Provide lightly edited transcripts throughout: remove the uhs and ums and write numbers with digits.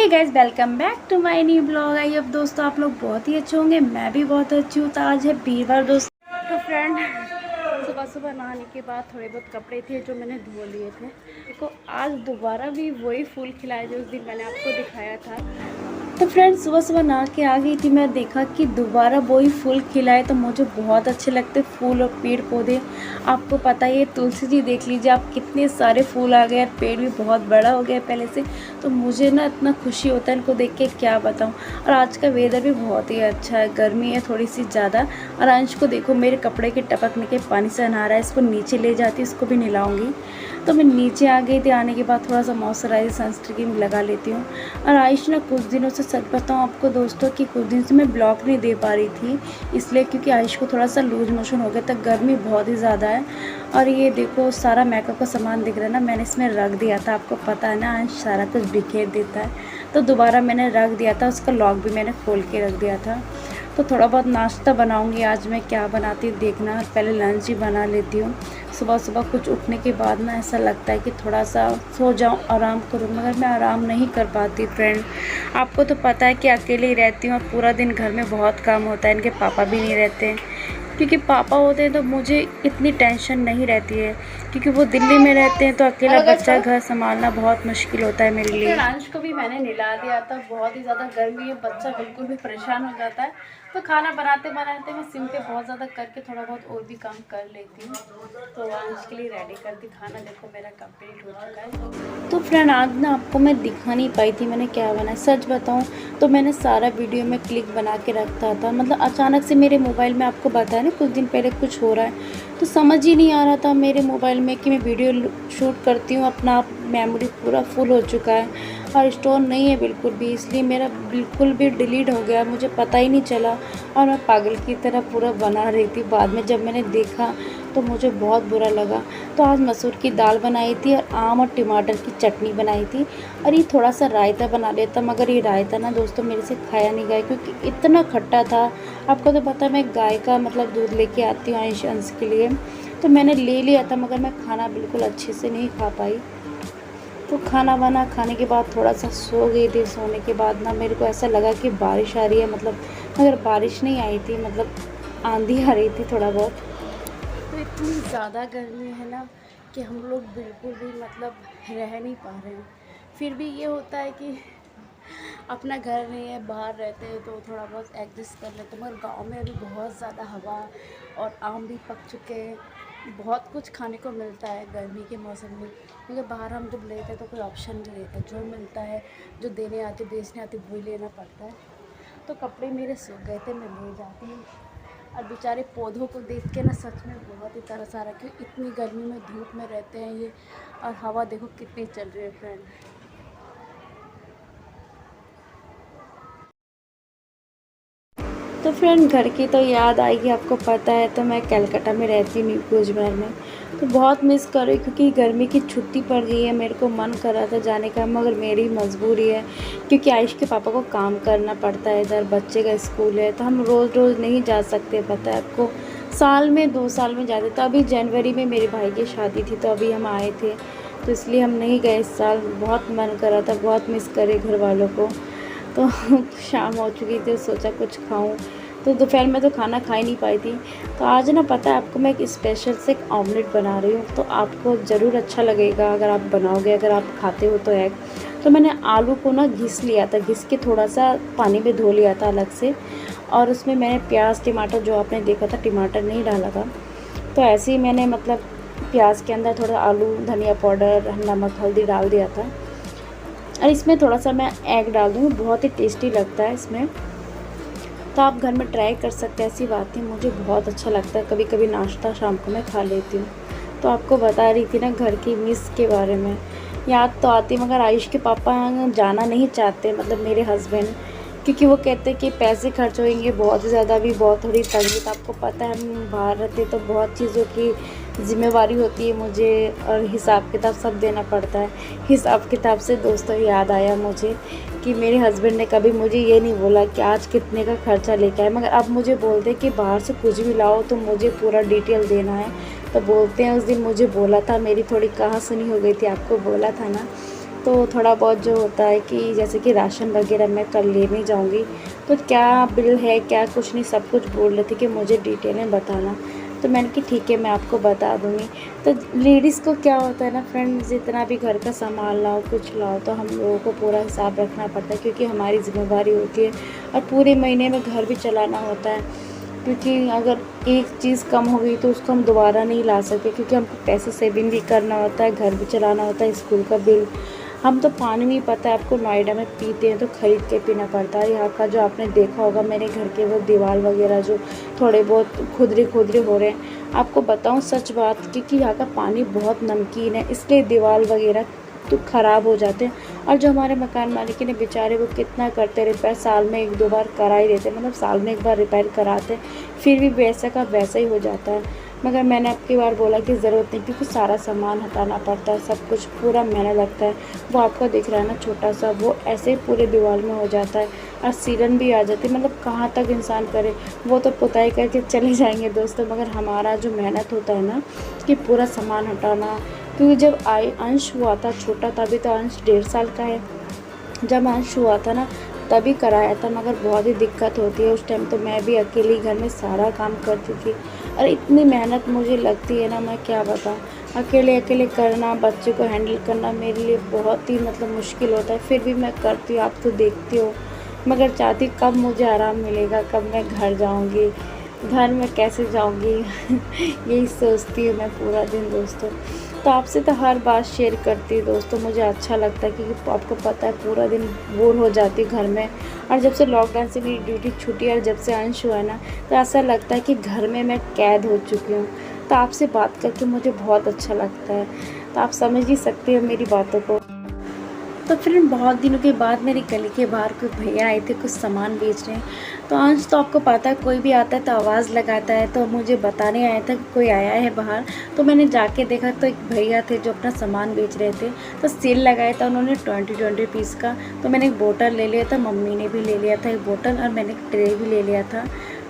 Guys welcome back to my new blog. I अब दोस्तों आप लोग बहुत ही अच्छे होंगे, मैं भी बहुत अच्छी हूँ। तो आज है वीरवार दोस्तों। तो फ्रेंड सुबह सुबह नहाने के बाद थोड़े बहुत कपड़े थे जो मैंने धो लिए थे। देखो आज दोबारा भी वही फूल खिलाए जो उस दिन मैंने आपको दिखाया था। तो फ्रेंड सुबह सुबह नहा के आ गई थी, मैं देखा कि दोबारा वही फूल खिलाए तो मुझे बहुत अच्छे लगते फूल और पेड़ पौधे। आपको पता ही है, तुलसी जी देख लीजिए आप, कितने सारे फूल आ गए, पेड़ भी बहुत बड़ा हो गया पहले से। तो मुझे ना इतना खुशी होता है इनको देख के, क्या बताऊँ। और आज का वेदर भी बहुत ही अच्छा है, गर्मी है थोड़ी सी ज़्यादा। और अंश को देखो मेरे कपड़े के टपकने के पानी से नहा रहा है, इसको नीचे ले जाती इसको भी नहलाऊँगी। तो मैं नीचे आ गई थी, आने के बाद थोड़ा सा मॉइस्चराइजर सनस्क्रीन लगा लेती हूँ। और आयुष ना कुछ दिनों से, सच बताऊँ आपको दोस्तों, कि कुछ दिन से मैं ब्लॉग नहीं दे पा रही थी, इसलिए क्योंकि आयुष को थोड़ा सा लूज मोशन हो गया था, गर्मी बहुत ही ज़्यादा है। और ये देखो सारा मेकअप का सामान दिख रहा है ना, मैंने इसमें रख दिया था, आपको पता है ना आयुष सारा कुछ बिखेर देता है। तो दोबारा मैंने रख दिया था, उसका लॉक भी मैंने खोल के रख दिया था। तो थोड़ा बहुत नाश्ता बनाऊंगी, आज मैं क्या बनाती हूँ देखना। पहले लंच ही बना लेती हूँ। सुबह सुबह कुछ उठने के बाद ना ऐसा लगता है कि थोड़ा सा सो जाऊँ, आराम करूँ, मगर मैं आराम नहीं कर पाती फ्रेंड। आपको तो पता है कि अकेले ही रहती हूँ और पूरा दिन घर में बहुत काम होता है, इनके पापा भी नहीं रहते हैं। क्योंकि पापा होते हैं तो मुझे इतनी टेंशन नहीं रहती है, क्योंकि वो दिल्ली में रहते हैं तो अकेला बच्चा घर संभालना बहुत मुश्किल होता है मेरे लिए। अंश को भी मैंने नहला दिया था, बहुत ही ज़्यादा गर्मी है, बच्चा बिल्कुल भी परेशान हो जाता है। तो खाना बनाते बनाते मैं सिम पे बहुत ज़्यादा करके थोड़ा बहुत और भी काम कर लेती हूँ। तो अंश के लिए रेडी करती खाना, देखो मेरा कंप्लीट हो चुका है। तो फ्रेंड आज ना आपको मैं दिखा नहीं पाई थी मैंने क्या बनाया, सच बताऊँ तो मैंने सारा वीडियो में क्लिक बना के रखा था। मतलब अचानक से मेरे मोबाइल में, आपको बताया ना कुछ दिन पहले कुछ हो रहा है, तो समझ ही नहीं आ रहा था मेरे मोबाइल में कि मैं वीडियो शूट करती हूँ, अपना आप मेमोरी पूरा फुल हो चुका है और स्टोर नहीं है बिल्कुल भी, इसलिए मेरा बिल्कुल भी डिलीट हो गया, मुझे पता ही नहीं चला। और मैं पागल की तरह पूरा बना रही थी, बाद में जब मैंने देखा तो मुझे बहुत बुरा लगा। तो आज मसूर की दाल बनाई थी और आम और टमाटर की चटनी बनाई थी, और ये थोड़ा सा रायता बना लेता, मगर ये रायता ना दोस्तों मेरे से खाया नहीं गया क्योंकि इतना खट्टा था। आपको तो पता है मैं गाय का मतलब दूध लेके आती हूँ अंश के लिए, तो मैंने ले लिया था, मगर मैं खाना बिल्कुल अच्छे से नहीं खा पाई। तो खाना वाना खाने के बाद थोड़ा सा सो गई थी। सोने के बाद ना मेरे को ऐसा लगा कि बारिश आ रही है, मतलब मगर बारिश नहीं आई थी, मतलब आंधी आ रही थी थोड़ा बहुत। तो इतनी ज़्यादा गर्मी है ना कि हम लोग बिल्कुल भी मतलब रह नहीं पा रहे हैं। फिर भी ये होता है कि अपना घर नहीं है, बाहर रहते हैं तो थोड़ा बहुत एडजस्ट कर लेते हैं, मगर गांव में अभी बहुत ज़्यादा हवा और आम भी पक चुके हैं, बहुत कुछ खाने को मिलता है गर्मी के मौसम में। क्योंकि बाहर हम जब लेते हैं तो कोई ऑप्शन नहीं रहता, जो मिलता है जो देने आते बेचने आते वही लेना पड़ता है। तो कपड़े मेरे सूख गए थे, मैं ले जाती हूँ। और बेचारे पौधों को देख के ना सच में बहुत ही तरस आ रहा है कि इतनी गर्मी में धूप में रहते हैं ये, और हवा देखो कितनी चल रही है फ्रेंड। तो फ्रेंड घर की तो याद आएगी, आपको पता है तो मैं कलकत्ता में रहती हूँ कुछ बार में, तो बहुत मिस कर रही हूँ क्योंकि गर्मी की छुट्टी पड़ गई है। मेरे को मन कर रहा था जाने का, मगर मेरी मजबूरी है क्योंकि आयुष के पापा को काम करना पड़ता है, इधर बच्चे का स्कूल है, तो हम रोज़ रोज़ नहीं जा सकते, पता है आपको। साल में 2 साल में जाते, तो अभी जनवरी में मेरे भाई की शादी थी तो अभी हम आए थे, तो इसलिए हम नहीं गए इस साल। बहुत मन कर रहा था, बहुत मिस करे घर वालों को। तो शाम हो चुकी थी, सोचा कुछ खाऊं, तो दोपहर में तो खाना खा ही नहीं पाई थी। तो आज ना पता है आपको मैं एक स्पेशल से एक ऑमलेट बना रही हूँ, तो आपको ज़रूर अच्छा लगेगा अगर आप बनाओगे, अगर आप खाते हो तो एग। तो मैंने आलू को ना घिस लिया था, घिस के थोड़ा सा पानी में धो लिया था अलग से, और उसमें मैंने प्याज टमाटर, जो आपने देखा था टमाटर नहीं डाला था, तो ऐसे ही मैंने मतलब प्याज के अंदर थोड़ा आलू, धनिया पाउडर, नमक, हल्दी डाल दिया था। और इसमें थोड़ा सा मैं एग डाल दूँगी, बहुत ही टेस्टी लगता है इसमें। तो आप घर में ट्राई कर सकते हैं, ऐसी बात नहीं, मुझे बहुत अच्छा लगता है, कभी कभी नाश्ता शाम को मैं खा लेती हूँ। तो आपको बता रही थी ना घर की मिस के बारे में, याद तो आती, मगर आयुष के पापा जाना नहीं चाहते, मतलब मेरे हस्बैंड, क्योंकि वो कहते हैं कि पैसे खर्च होंगे बहुत ज़्यादा, भी बहुत थोड़ी तंगी। तो आपको पता है हम बाहर रहते तो बहुत चीज़ों की ज़िम्मेवारी होती है मुझे, और हिसाब किताब सब देना पड़ता है। हिसाब किताब से दोस्तों याद आया मुझे कि मेरे हस्बैंड ने कभी मुझे ये नहीं बोला कि आज कितने का खर्चा लेके आए, मगर अब मुझे बोलते कि बाहर से कुछ भी लाओ तो मुझे पूरा डिटेल देना है। तो बोलते हैं, उस दिन मुझे बोला था, मेरी थोड़ी कहा सुनी हो गई थी, आपको बोला था ना तो थोड़ा बहुत जो होता है कि जैसे कि राशन वगैरह मैं कल लेने जाऊँगी, तो क्या बिल है क्या कुछ नहीं, सब कुछ बोल रहे थे कि मुझे डिटेल में बताना। तो मैंने कि ठीक है मैं आपको बता दूँगी। तो लेडीज़ को क्या होता है ना फ्रेंड, जितना भी घर का सामान लाओ कुछ लाओ तो हम लोगों को पूरा हिसाब रखना पड़ता है, क्योंकि हमारी ज़िम्मेवारी होती है और पूरे महीने में घर भी चलाना होता है। क्योंकि अगर एक चीज़ कम हो गई तो उसको हम दोबारा नहीं ला सकते, क्योंकि हमको पैसे सेविंग भी करना होता है, घर भी चलाना होता है, स्कूल का बिल। हम तो पानी नहीं, पता है आपको, नोएडा में पीते हैं तो ख़रीद के पीना पड़ता है। यहाँ का जो आपने देखा होगा मेरे घर के वो दीवार वगैरह जो थोड़े बहुत खुदरे खुदरे हो रहे हैं, आपको बताऊँ सच बात, क्योंकि यहाँ का पानी बहुत नमकीन है, इसलिए दीवार वगैरह तो ख़राब हो जाते हैं। और जो हमारे मकान मालिक ने बेचारे, वो कितना करते रिपेयर, साल में 1-2 बार करा ही देते, मतलब साल में 1 बार रिपेयर कराते हैं, फिर भी वैसा का वैसा ही हो जाता है। मगर मैंने अब की बार बोला कि ज़रूरत नहीं, क्योंकि सारा सामान हटाना पड़ता है, सब कुछ पूरा महीना लगता है। वो आपको दिख रहा है ना छोटा सा, वो ऐसे ही पूरे दीवार में हो जाता है और सीलन भी आ जाती है, मतलब कहाँ तक इंसान करे। वो तो पुताई करके चले जाएंगे दोस्तों, मगर हमारा जो मेहनत होता है ना कि पूरा सामान हटाना, क्योंकि जब अंश हुआ था छोटा था, अभी तो अंश 1.5 साल का है, जब अंश हुआ था ना तभी कराया था, मगर बहुत ही दिक्कत होती है। उस टाइम तो मैं भी अकेली घर में सारा काम करती थी और इतनी मेहनत मुझे लगती है ना, मैं क्या बताऊँ। अकेले अकेले करना, बच्चे को हैंडल करना मेरे लिए बहुत ही मतलब मुश्किल होता है, फिर भी मैं करती हूँ, आप तो देखती हो। मगर चाहती कब मुझे आराम मिलेगा, कब मैं घर जाऊँगी, घर में कैसे जाऊँगी यही सोचती हूँ मैं पूरा दिन दोस्तों। तो आपसे तो हर बात शेयर करती हूँ दोस्तों, मुझे अच्छा लगता है, क्योंकि आपको पता है पूरा दिन बोर हो जाती हूँ घर में। और जब से लॉकडाउन से मेरी ड्यूटी छूटी है और जब से अंश हुआ है ना, तो ऐसा लगता है कि घर में मैं कैद हो चुकी हूँ। तो आपसे बात करके मुझे बहुत अच्छा लगता है, तो आप समझ ही सकते हो मेरी बातों को। तो फिर बहुत दिनों के बाद मेरी गली के बाहर कोई भैया आए थे, कुछ सामान बेच रहे हैं। तो आज तो आपको पता है कोई भी आता है तो आवाज़ लगाता है, तो मुझे बताने आया था कि कोई आया है बाहर। तो मैंने जाके देखा तो एक भैया थे जो अपना सामान बेच रहे थे, तो सेल लगाया था उन्होंने 20 पीस का। तो मैंने एक बोतल ले लिया था, मम्मी ने भी ले लिया था एक बोतल, और मैंने एक ट्रे भी ले लिया था।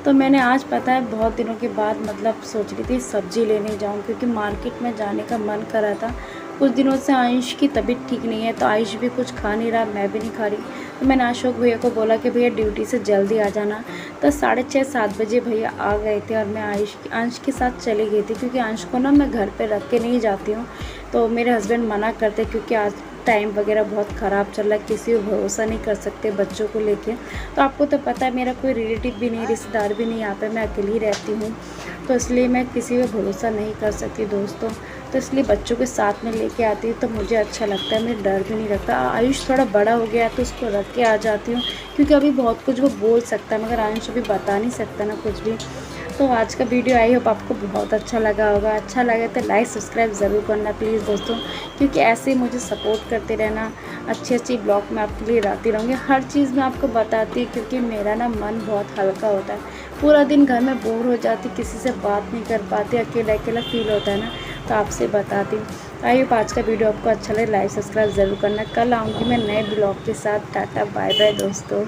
तो मैंने आज पता है बहुत दिनों के बाद मतलब सोच रही थी सब्ज़ी लेने जाऊँ, क्योंकि मार्केट में जाने का मन कर रहा था। कुछ दिनों से आयुष की तबीयत ठीक नहीं है, तो आयुष भी कुछ खा नहीं रहा, मैं भी नहीं खा रही। तो मैंने अशोक भैया को बोला कि भैया ड्यूटी से जल्दी आ जाना। तो 6:30-7 बजे भैया आ गए थे और मैं अंश के साथ चली गई थी, क्योंकि अंश को ना मैं घर पे रख के नहीं जाती हूँ। तो मेरे हस्बैंड मना करते, क्योंकि आज टाइम वगैरह बहुत ख़राब चल रहा है, किसी को भरोसा नहीं कर सकते बच्चों को लेके। तो आपको तो पता है मेरा कोई रिलेटिव भी नहीं, रिश्तेदार भी नहीं, यहाँ पे मैं अकेली रहती हूँ, तो इसलिए मैं किसी को भरोसा नहीं कर सकती दोस्तों। तो इसलिए बच्चों के साथ में लेके आती हूँ तो मुझे अच्छा लगता है, मुझे डर भी नहीं लगता। आयुष थोड़ा बड़ा हो गया है तो उसको रख के आ जाती हूँ, क्योंकि अभी बहुत कुछ वो बोल सकता है, मगर आयुष अभी बता नहीं सकता ना कुछ भी। तो आज का वीडियो आई होप आपको बहुत अच्छा लगा होगा। अच्छा लगे तो लाइक सब्सक्राइब ज़रूर करना प्लीज़ दोस्तों, क्योंकि ऐसे ही मुझे सपोर्ट करते रहना। अच्छी अच्छी ब्लॉग मैं आपके लिए लाती रहूँगी, हर चीज़ मैं आपको बताती, क्योंकि मेरा ना मन बहुत हल्का होता है। पूरा दिन घर में बोर हो जाती, किसी से बात नहीं कर पाती, अकेला अकेला फील होता है ना, तो आपसे बताती हूँ। आई होप आज का वीडियो आपको अच्छा लगे, लाइक सब्सक्राइब ज़रूर करना। कल आऊँगी मैं नए ब्लॉग के साथ। टाटा बाय बाय दोस्तों।